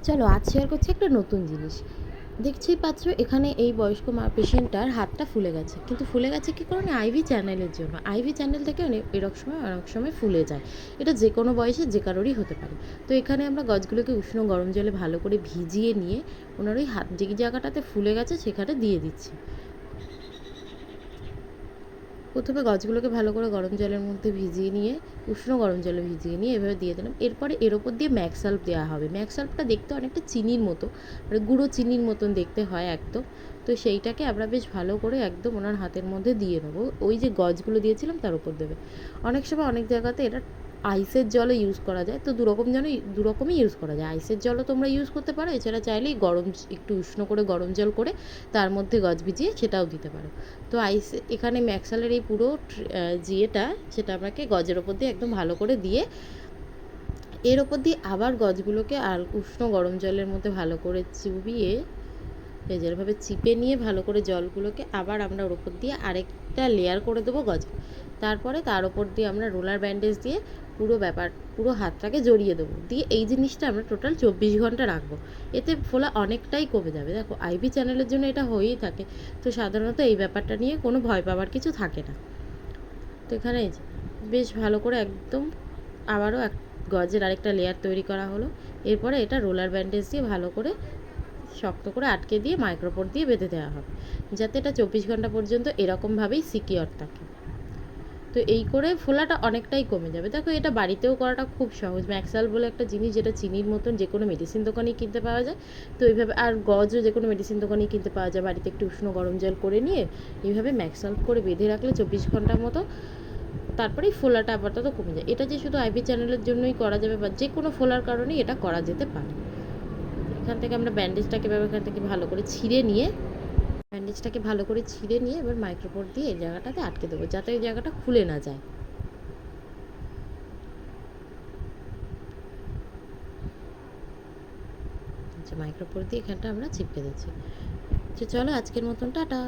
চলো আজ শেয়ার করছি একটা নতুন জিনিস। দেখতেই পাচ্ছ এখানে এই বয়স্ক পেশেন্টটার হাতটা ফুলে গেছে, কিন্তু ফুলে গেছে কী কারণে? আইভি চ্যানেলের জন্য। আইভি চ্যানেল থেকে অনেক সময় ফুলে যায়। এটা যে কোনো বয়সে যে কারোরই হতে পারে। তো এখানে আমরা গাছগুলোকে উষ্ণ গরম জলে ভালো করে ভিজিয়ে নিয়ে ওনার ওই হাত যে জায়গাটাতে ফুলে গেছে সেখানে দিয়ে দিচ্ছি। প্রথমে গাছগুলোকে ভালো করে গরম জলের মধ্যে ভিজিয়ে নিয়ে, উষ্ণ গরম জলে ভিজিয়ে নিয়ে এভাবে দিয়ে দিলাম। এরপরে এর ওপর দিয়ে ম্যাক্সাল্প দেওয়া হবে। ম্যাক্সাল্পটা দেখতে অনেকটা চিনির মতো, মানে গুঁড়ো চিনির মতন দেখতে হয় একদম। তো সেইটাকে আমরা বেশ ভালো করে একদম ওনার হাতের মধ্যে দিয়ে নেবো। ওই যে গাছগুলো দিয়েছিলাম তার উপর দেবে। অনেক সময় অনেক জায়গাতে এটা আইসের জলও ইউজ করা যায়। তো দু রকমই ইউজ করা যায়। আইসের জলও তোমরা ইউজ করতে পারো, এছাড়া চাইলেই একটু উষ্ণ করে গরম জল করে তার মধ্যে গাছ ভিজিয়ে সেটাও দিতে পারো। তো এখানে ম্যাক্সালের এই পুরো জিয়েটা সেটা আমাকে গজের ওপর দিয়ে একদম ভালো করে দিয়ে, এর ওপর দিয়ে আবার গজগুলোকে আর উষ্ণ গরম জলের মধ্যে ভালো করে চুবিয়ে, এই যেভাবে চিপে নিয়ে ভালো করে জলগুলোকে আবার আমরা ওর ওপর দিয়ে আরেকটা লেয়ার করে দেবো গজ। তারপরে তার ওপর দিয়ে আমরা রোলার ব্যান্ডেজ দিয়ে পুরো হাতটাকে জড়িয়ে দেবো। দিয়ে এই জিনিসটা আমরা টোটাল 24 ঘন্টা রাখবো। এতে ফোলা অনেকটাই কমে যাবে। দেখো আইভি চ্যানেলের জন্য এটা হয়েই থাকে। তো সাধারণত এই ব্যাপারটা নিয়ে কোনো ভয় পাওয়ার কিছু থাকে না। তো এখানে বেশ ভালো করে একদম আবারও গজের আরেকটা লেয়ার তৈরি করা হলো। এরপরে এটা রোলার ব্যান্ডেজ দিয়ে ভালো করে শক্ত করে আটকে দিয়ে মাইক্রোপোর দিয়ে বেঁধে দেওয়া হবে, যাতে এটা 24 ঘন্টা পর্যন্ত এরকমভাবেই সিকিওর থাকে। তো এই করে ফোলাটা অনেকটাই কমে যাবে। দেখো এটা বাড়িতেও করাটা খুব সহজ। ম্যাক্সাল বলে একটা জিনিস যেটা চিনির মতন যে কোনো মেডিসিন দোকানেই কিনতে পাওয়া যায়। তো এইভাবে আর গজও যে কোনো মেডিসিন দোকানেই কিনতে পাওয়া যায়। বাড়িতে একটু উষ্ণ গরম জল করে নিয়ে এইভাবে ম্যাক্সাল করে বেঁধে রাখলে 24 ঘন্টার মতো, তারপরেই ফোলাটা আপাতত কমে যায়। এটা যে শুধু আইভি চ্যানেলের জন্যই করা যাবে বা যে কোনো ফোলার কারণেই এটা করা যেতে পারে। এখান থেকে আমরা ব্যান্ডেজটাকে এখান থেকে ভালো করে ছিঁড়ে নিয়ে এবার মাইক্রোপোর দিয়ে এই জায়গাটাতে আটকে দেবো, যাতে ওই জায়গাটা খুলে না যায়। আচ্ছা, মাইক্রোপোর দিয়ে এখানটা আমরা চিপকে দিচ্ছি। চলো আজকের মতন টাটা।